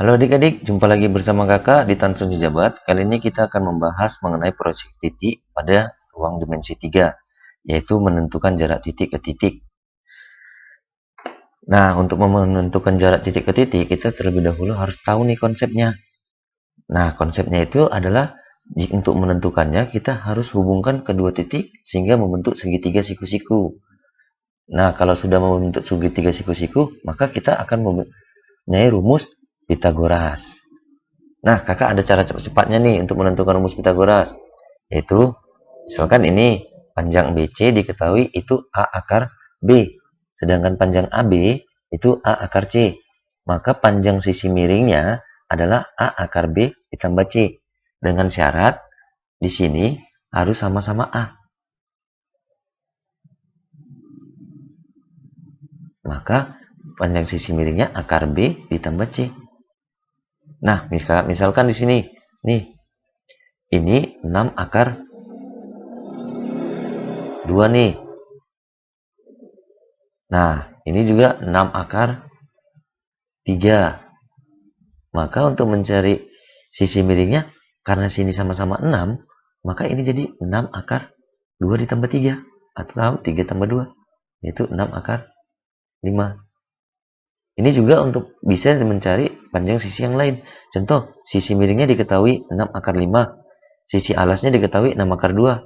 Halo adik-adik, jumpa lagi bersama kakak di Tansun Sejabat. Kali ini kita akan membahas mengenai proyek titik pada ruang dimensi 3, yaitu menentukan jarak titik ke titik. Nah, untuk menentukan jarak titik ke titik, kita terlebih dahulu harus tahu nih konsepnya. Nah, konsepnya itu adalah untuk menentukannya, kita harus hubungkan kedua titik sehingga membentuk segitiga siku-siku. Nah, kalau sudah membentuk segitiga siku-siku, maka kita akan mempunyai rumus Pitagoras. Nah, kakak ada cara cepat-cepatnya nih untuk menentukan rumus Pitagoras. Yaitu, misalkan ini panjang BC diketahui itu A akar B. Sedangkan panjang AB itu A akar C. Maka panjang sisi miringnya adalah A akar B ditambah C. Dengan syarat di sini harus sama-sama A. Maka panjang sisi miringnya akar B ditambah C. Nah, misalkan di sini, nih, ini 6 akar 2 nih. Nah, ini juga 6 akar 3. Maka untuk mencari sisi miringnya, karena sini sama-sama 6, maka ini jadi 6 akar 2 ditambah 3. Atau 3 tambah 2, yaitu 6 akar 5. Ini juga untuk bisa mencari panjang sisi yang lain. Contoh, sisi miringnya diketahui 6 akar 5. Sisi alasnya diketahui 6 akar 2.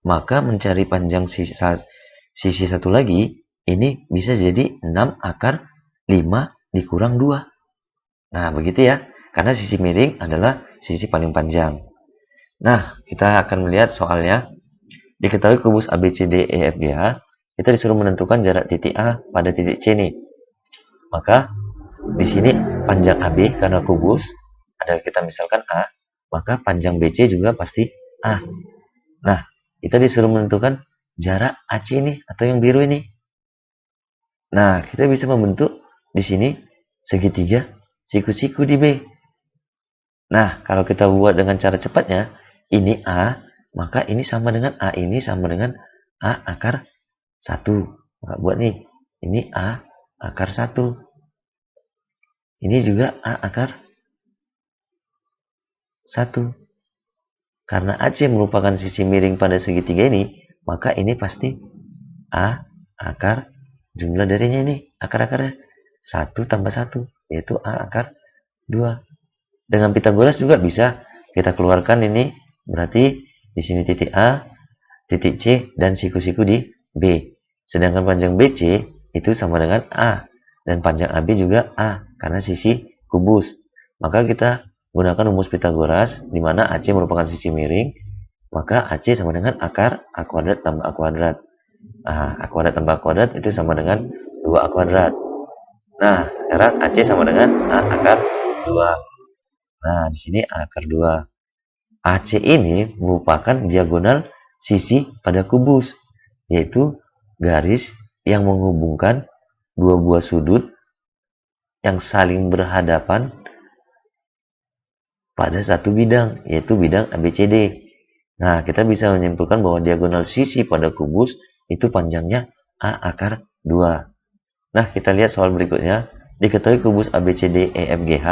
Maka mencari panjang sisi satu lagi, ini bisa jadi 6 akar 5 dikurang 2. Nah, begitu ya. Karena sisi miring adalah sisi paling panjang. Nah, kita akan melihat soalnya. Diketahui kubus ABCDEFGH, kita disuruh menentukan jarak titik A pada titik C nih. Maka di sini panjang AB karena kubus ada kita misalkan A, maka panjang BC juga pasti A. Nah, kita disuruh menentukan jarak AC ini atau yang biru ini. Nah, kita bisa membentuk di sini segitiga siku-siku di B. Nah, kalau kita buat dengan cara cepatnya, ini A, maka ini sama dengan A ini sama dengan A akar 1. Maka buat nih, ini A akar 1. Ini juga A akar 1. Karena AC merupakan sisi miring pada segitiga ini, maka ini pasti A akar jumlah darinya ini, akar-akarnya 1 tambah 1, yaitu A akar 2. Dengan Pitagoras juga bisa kita keluarkan ini, berarti di sini titik A, titik C, dan siku-siku di B. Sedangkan panjang BC itu sama dengan A, dan panjang AB juga A, karena sisi kubus. Maka kita gunakan rumus Pitagoras, di mana AC merupakan sisi miring, maka AC sama dengan akar A kuadrat tambah A kuadrat. Nah, A kuadrat tambah A kuadrat itu sama dengan 2A kuadrat. Nah, sekarang AC sama dengan A akar 2. Nah, di sini A akar 2. AC ini merupakan diagonal sisi pada kubus, yaitu garis yang menghubungkan dua buah sudut yang saling berhadapan pada satu bidang, yaitu bidang ABCD. Nah, kita bisa menyimpulkan bahwa diagonal sisi pada kubus itu panjangnya A akar 2. Nah, kita lihat soal berikutnya. Diketahui kubus ABCDEFGH,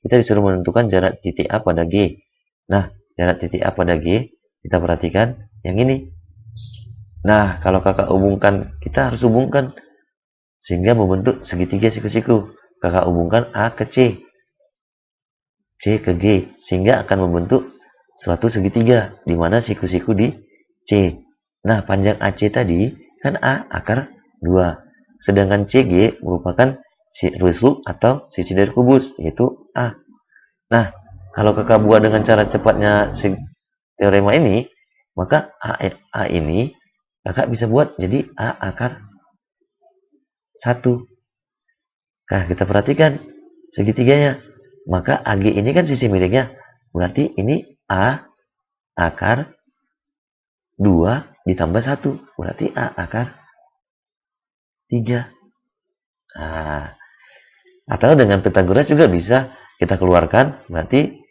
kita disuruh menentukan jarak titik A pada G. Nah, jarak titik A pada G, kita perhatikan yang ini. Nah, kalau kakak hubungkan, kita harus hubungkan sehingga membentuk segitiga siku-siku. Kakak hubungkan A ke C, C ke G, sehingga akan membentuk suatu segitiga, di mana siku-siku di C. Nah, panjang AC tadi kan A akar 2. Sedangkan CG merupakan rusuk atau sisi dari kubus, yaitu A. Nah, kalau kakak buat dengan cara cepatnya teorema ini, maka A ini kakak bisa buat jadi A akar 1. Nah, kita perhatikan segitiganya. Maka AG ini kan sisi miringnya. Berarti ini A akar 2 ditambah 1. Berarti A akar 3. Nah, atau dengan Pitagoras juga bisa kita keluarkan. Berarti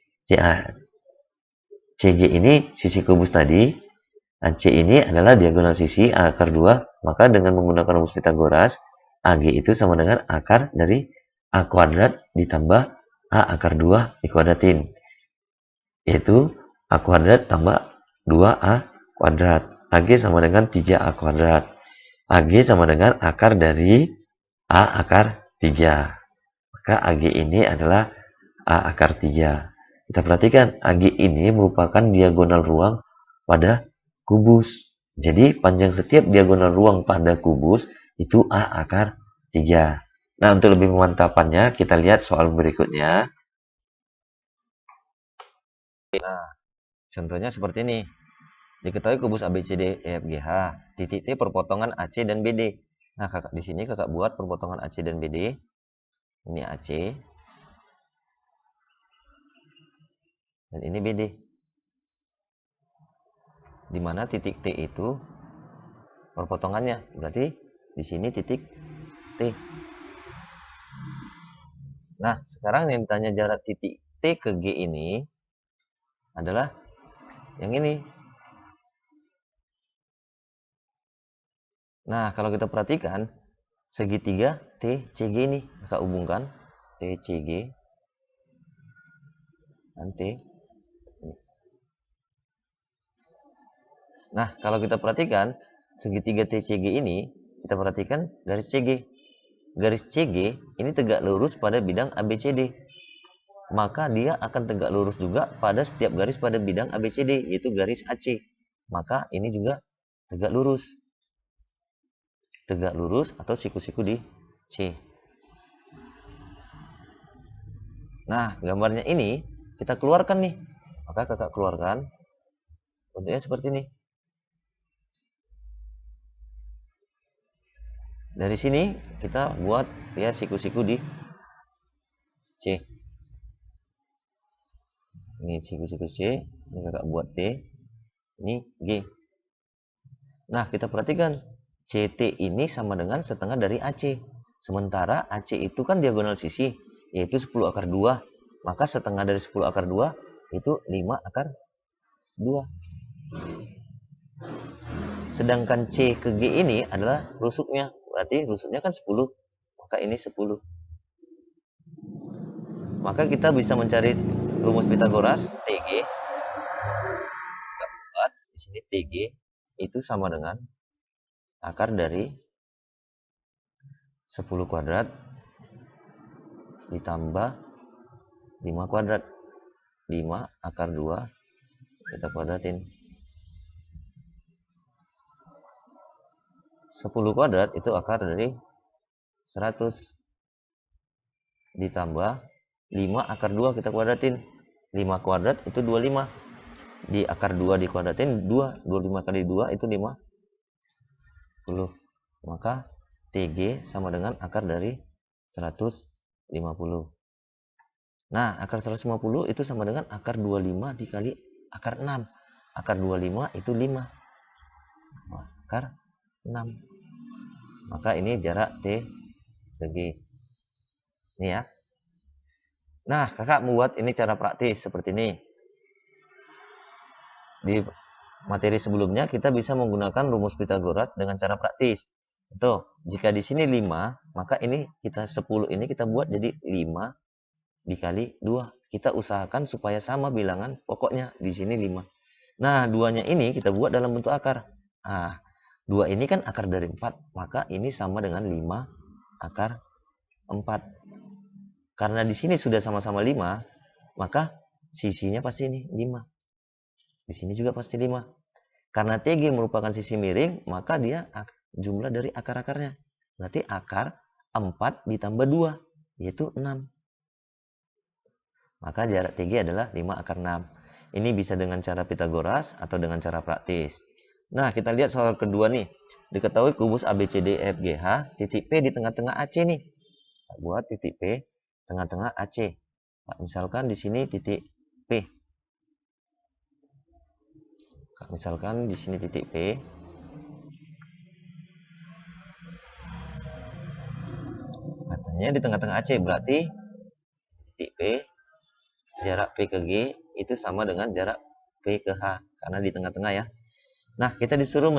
CG ini sisi kubus tadi. Dan C ini adalah diagonal sisi A akar 2. Maka dengan menggunakan rumus Pitagoras, AG itu sama dengan akar dari A kuadrat ditambah A A akar 2 dikuadratin. Yaitu A kuadrat tambah 2A kuadrat. AG sama dengan 3A kuadrat. AG sama dengan akar dari A akar 3. Maka AG ini adalah A akar 3. Kita perhatikan, AG ini merupakan diagonal ruang pada kubus. Jadi, panjang setiap diagonal ruang pada kubus itu A akar 3. Nah, untuk lebih memantapannya, kita lihat soal berikutnya. Nah, contohnya seperti ini. Diketahui kubus ABCD EFGH, titik T perpotongan AC dan BD. Nah, kakak di sini kakak buat perpotongan AC dan BD. Ini AC. Dan ini BD. Di mana titik T itu perpotongannya. Berarti di sini titik T. Nah, sekarang yang ditanya jarak titik T ke G ini adalah yang ini. Nah, kalau kita perhatikan segitiga TCG ini, kakak hubungkan TCG dan T. Nah, kalau kita perhatikan segitiga TCG ini, kita perhatikan garis CG. Garis CG ini tegak lurus pada bidang ABCD. Maka dia akan tegak lurus juga pada setiap garis pada bidang ABCD, yaitu garis AC. Maka ini juga tegak lurus. Tegak lurus atau siku-siku di C. Nah, gambarnya ini kita keluarkan nih. Maka kakak keluarkan. Bentuknya seperti ini. Dari sini kita buat ya siku-siku di C. Ini siku-siku C. Ini kakak buat T. Ini G. Nah, kita perhatikan. CT ini sama dengan setengah dari AC. Sementara AC itu kan diagonal sisi, yaitu 10 akar 2. Maka setengah dari 10 akar 2 itu 5 akar 2. Sedangkan C ke G ini adalah rusuknya. Berarti rusuknya kan 10. Maka ini 10. Maka kita bisa mencari rumus Pitagoras TG. Di sini TG itu sama dengan akar dari 10 kuadrat ditambah 5 kuadrat. 5 akar 2 kita kuadratin. 10 kuadrat itu akar dari 100 ditambah 5 akar 2 kita kuadratin. 5 kuadrat itu 25. Di akar 2 dikuadratin 2. 25 kali 2 itu 50. Maka TG sama dengan akar dari 150. Nah, akar 150 itu sama dengan akar 25 dikali akar 6. Akar 25 itu 5. Akar 6. Maka ini jarak T ke G. Ini ya. Nah, kakak membuat ini cara praktis seperti ini. Di materi sebelumnya kita bisa menggunakan rumus Pitagoras dengan cara praktis. Tuh, jika di sini 5, maka ini kita 10 ini kita buat jadi 5 dikali 2. Kita usahakan supaya sama bilangan pokoknya. Di sini 5. Nah, 2-nya ini kita buat dalam bentuk akar. Nah, 2 ini kan akar dari 4. Maka ini sama dengan 5 akar 4. Karena di sini sudah sama-sama 5, maka sisinya pasti ini 5. Di sini juga pasti 5. Karena TG merupakan sisi miring, maka dia jumlah dari akar-akarnya. Berarti akar 4 ditambah 2, yaitu 6. Maka jarak TG adalah 5 akar 6. Ini bisa dengan cara Pitagoras atau dengan cara praktis. Nah, kita lihat soal kedua nih. Diketahui kubus ABCD EFGH, titik P di tengah-tengah AC nih. Buat titik P tengah-tengah AC. Misalkan di sini titik P. Misalkan di sini titik P. Katanya di tengah-tengah AC, berarti titik P, jarak P ke G itu sama dengan jarak P ke H, karena di tengah-tengah ya. Nah, kita disuruh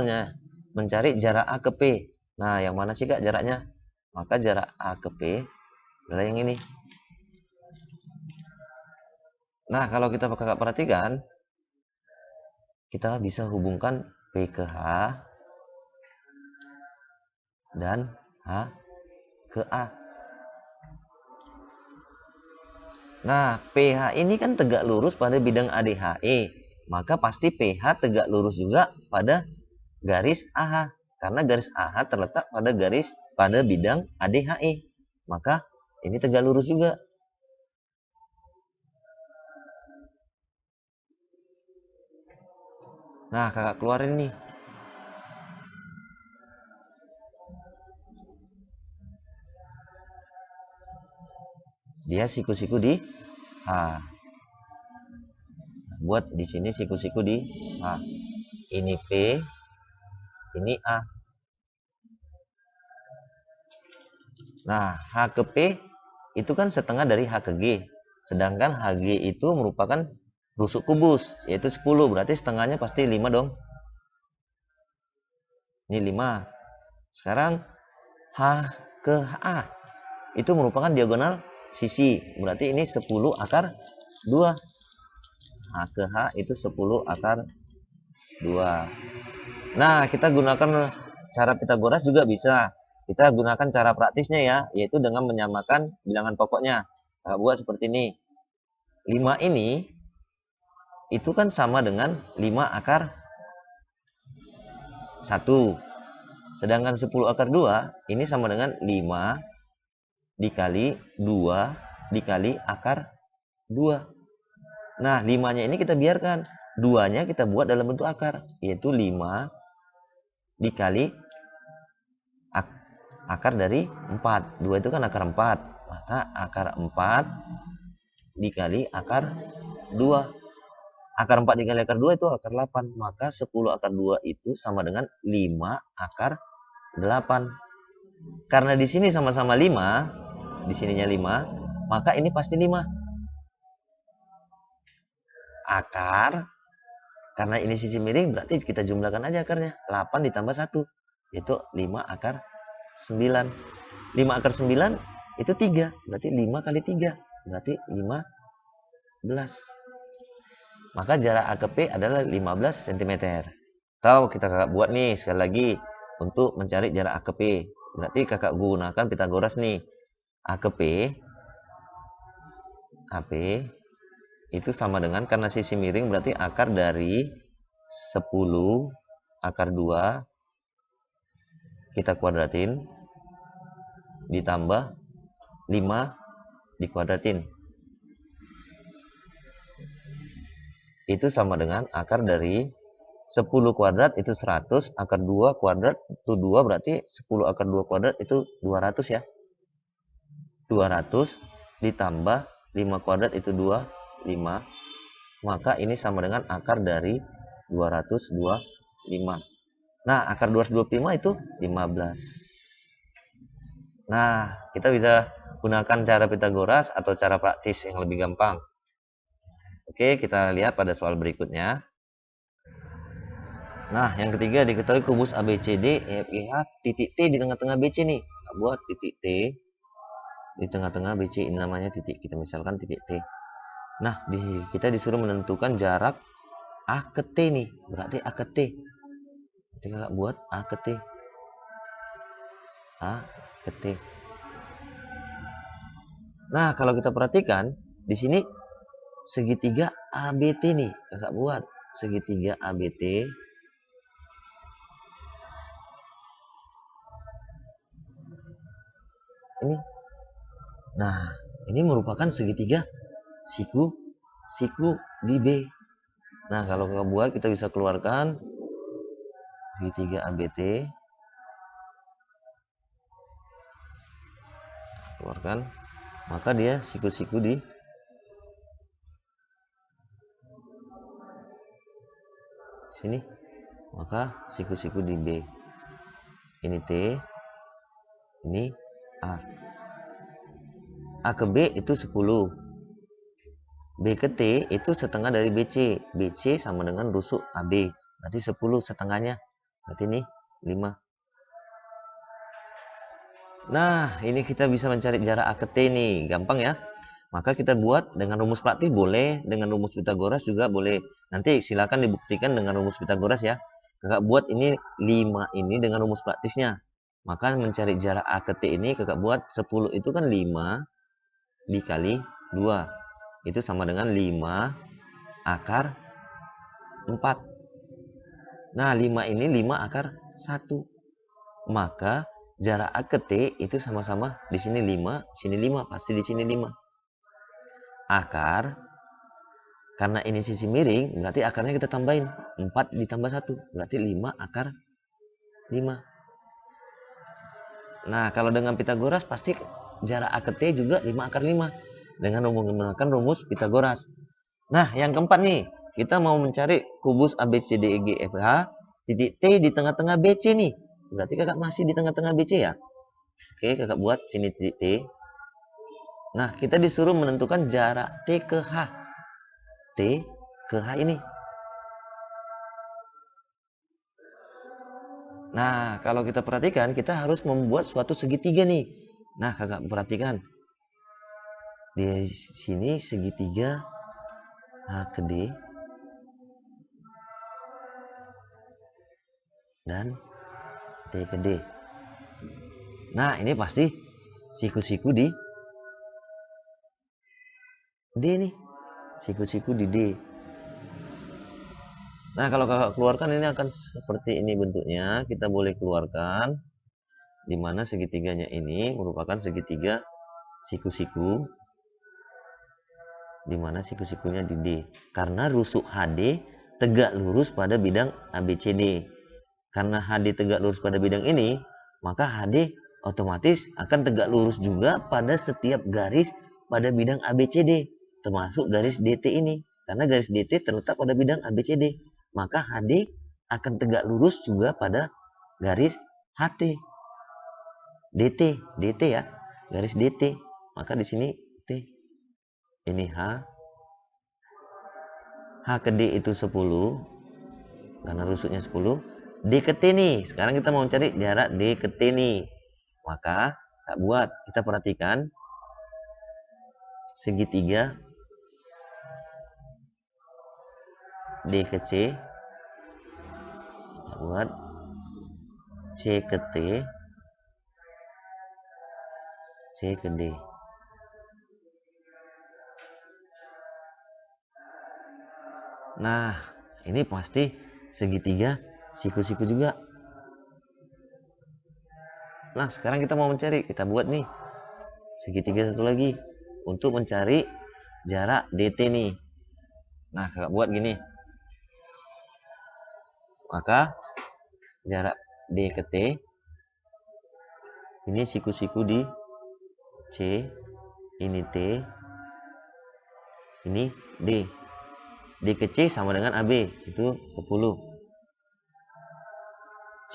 mencari jarak A ke P. Nah, yang mana sih kak jaraknya? Maka jarak A ke P adalah yang ini. Nah, kalau kita kakak perhatikan, kita bisa hubungkan P ke H dan H ke A. Nah, PH ini kan tegak lurus pada bidang ADHE. Maka pasti PH tegak lurus juga pada garis AH. Karena garis AH terletak pada bidang ADHE. Maka ini tegak lurus juga. Nah, kakak keluarin nih. Dia siku-siku di H. Buat di sini siku-siku di H. Ini P, ini A. Nah, H ke P itu kan setengah dari H ke G. Sedangkan HG itu merupakan rusuk kubus, yaitu 10. Berarti setengahnya pasti 5 dong. Ini 5. Sekarang H ke A itu merupakan diagonal sisi. Berarti ini 10 akar 2. H ke H itu 10 akar 2. Nah, kita gunakan cara Pitagoras juga bisa. Kita gunakan cara praktisnya ya, yaitu dengan menyamakan bilangan pokoknya. Nah, buat seperti ini. 5 ini itu kan sama dengan 5 akar 1. Sedangkan 10 akar 2 ini sama dengan 5 dikali 2 dikali akar 2. Nah, 5-nya ini kita biarkan. 2-nya kita buat dalam bentuk akar, yaitu 5 dikali akar dari 4. 2 itu kan akar 4. Maka akar 4 dikali akar 2. Akar 4 dikali akar 2 itu akar 8. Maka 10 akar 2 itu sama dengan 5 akar 8. Karena di sini sama-sama 5, di sininya 5, maka ini pasti 5. Akar, karena ini sisi miring, berarti kita jumlahkan aja akarnya. 8 ditambah 1, yaitu 5 akar 9. 5 akar 9 itu 3, berarti 5 kali 3, berarti 15. Maka jarak A ke P adalah 15 cm. Atau kita kakak buat nih sekali lagi untuk mencari jarak A ke P. Berarti kakak gunakan Pitagoras nih. A ke P, AP itu sama dengan, karena sisi miring berarti akar dari 10 akar 2 kita kuadratin ditambah 5 dikuadratin. Itu sama dengan akar dari 10 kuadrat itu 100, akar 2 kuadrat itu 2, berarti 10 akar 2 kuadrat itu 200 ya. 200 ditambah 5 kuadrat itu 2, 5. Maka ini sama dengan akar dari 225. Nah, akar 225 itu 15. Nah, kita bisa gunakan cara Pitagoras atau cara praktis yang lebih gampang. Oke, kita lihat pada soal berikutnya. Nah, yang ketiga diketahui kubus ABCD, EFGH, titik T di tengah-tengah BC nih. Kita buat titik T di tengah-tengah BC, ini namanya titik. Kita misalkan titik T. Nah, kita disuruh menentukan jarak A ke T nih. Berarti A ke T. Kita buat A ke T. A ke T. Nah, kalau kita perhatikan di sini segitiga ABT nih. Kakak buat segitiga ABT. Ini. Nah, ini merupakan segitiga siku di B. Nah, kalau kakak buat kita bisa keluarkan segitiga ABT. Keluarkan. Maka dia siku-siku di sini. Maka siku-siku di B. Ini T. Ini A. A ke B itu 10. B ke T itu setengah dari BC. BC sama dengan rusuk AB. Berarti 10 setengahnya. Berarti ini 5. Nah, ini kita bisa mencari jarak A ke T nih. Gampang ya. Maka kita buat dengan rumus praktis boleh, dengan rumus Pitagoras juga boleh. Nanti silakan dibuktikan dengan rumus Pitagoras ya. Kakak buat ini 5 ini dengan rumus praktisnya. Maka mencari jarak A ke T ini kakak buat 10 itu kan 5 dikali 2. Itu sama dengan 5 akar 4. Nah, 5 ini 5 akar 1. Maka jarak A ke T itu sama-sama di sini 5, sini 5, pasti di sini 5. Akar, karena ini sisi miring, berarti akarnya kita tambahin. 4 ditambah 1, berarti 5 akar 5. Nah, kalau dengan Pitagoras pasti jarak A ke T juga 5 akar 5. Dengan menggunakan rumus Pitagoras. Nah, yang keempat nih. Kita mau mencari kubus ABCDEGFH, titik T di tengah-tengah BC nih. Berarti kakak masih di tengah-tengah BC ya. Oke, kakak buat sini titik T. Nah, kita disuruh menentukan jarak T ke H. T ke H ini. Nah, kalau kita perhatikan, kita harus membuat suatu segitiga nih. Nah, kakak perhatikan. Di sini segitiga H ke D. Dan T ke D. Nah, ini pasti siku-siku di D nih. Siku-siku di D. Nah, kalau kakak keluarkan ini akan seperti ini bentuknya. Kita boleh keluarkan. Di mana segitiganya ini merupakan segitiga siku-siku. Di mana siku-sikunya di D. Karena rusuk HD tegak lurus pada bidang ABCD. Karena HD tegak lurus pada bidang ini, maka HD otomatis akan tegak lurus juga pada setiap garis pada bidang ABCD, termasuk garis DT ini. Karena garis DT terletak pada bidang ABCD, maka HD akan tegak lurus juga pada garis HT. DT ya, garis DT. Maka di sini T. Ini H. H ke D itu 10, karena rusuknya 10. D ke T nih. Sekarang kita mau cari jarak D ke T nih. Maka tak buat. Kita perhatikan segitiga D ke C. Tak buat C ke T. C ke D. Nah, ini pasti segitiga siku-siku juga. Nah, sekarang kita mau mencari. Kita buat nih segitiga satu lagi untuk mencari jarak DT nih. Nah, kakak buat gini. Maka jarak D ke T ini siku-siku di C, ini T, ini D. D ke C sama dengan AB, itu 10.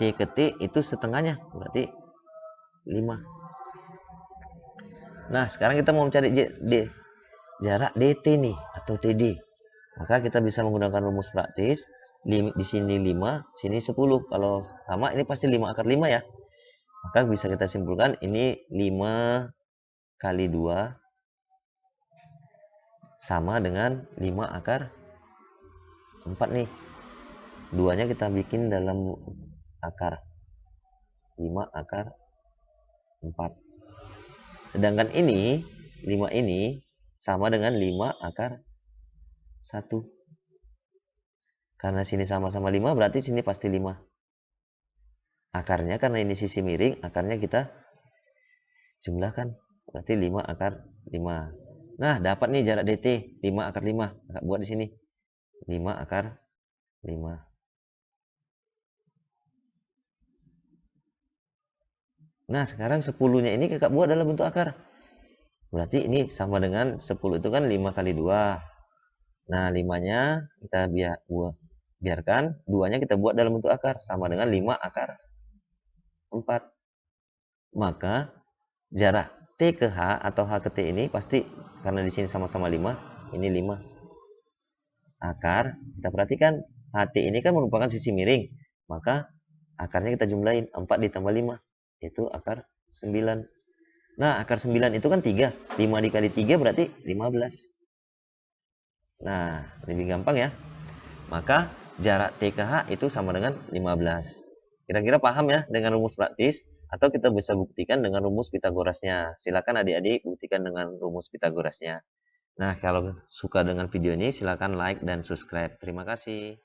C ke T itu setengahnya, berarti 5. Nah, sekarang kita mau mencari jarak DT nih, atau TD. Maka kita bisa menggunakan rumus praktis. Di sini 5, sini 10. Kalau sama, ini pasti 5 akar 5 ya. Maka bisa kita simpulkan, ini 5 kali 2 sama dengan 5 akar 4 nih. Duanya kita bikin dalam akar. 5 akar 4. Sedangkan ini, 5 ini sama dengan 5 akar 1. Karena sini sama-sama 5, berarti sini pasti 5. Akarnya, karena ini sisi miring, akarnya kita jumlahkan. Berarti 5 akar 5. Nah, dapat nih jarak DT, 5 akar 5. Kakak buat di sini. 5 akar 5. Nah, sekarang 10-nya ini kakak buat dalam bentuk akar. Berarti ini sama dengan 10 itu kan 5 kali 2. Nah, 5-nya kita biarkan. 2-nya kita buat dalam bentuk akar. Sama dengan 5 akar 4. Maka jarak T ke H atau H ke T ini pasti, karena di sini sama-sama 5, ini 5. Akar, kita perhatikan HT ini kan merupakan sisi miring. Maka akarnya kita jumlahin, 4 ditambah 5, itu akar 9. Nah, akar 9 itu kan 3. 5 dikali 3 berarti 15. Nah, lebih gampang ya. Maka jarak TKH itu sama dengan 15. Kira-kira paham ya dengan rumus praktis? Atau kita bisa buktikan dengan rumus Pitagorasnya. Silakan adik-adik buktikan dengan rumus Pitagorasnya. Nah, kalau suka dengan video ini silakan like dan subscribe. Terima kasih.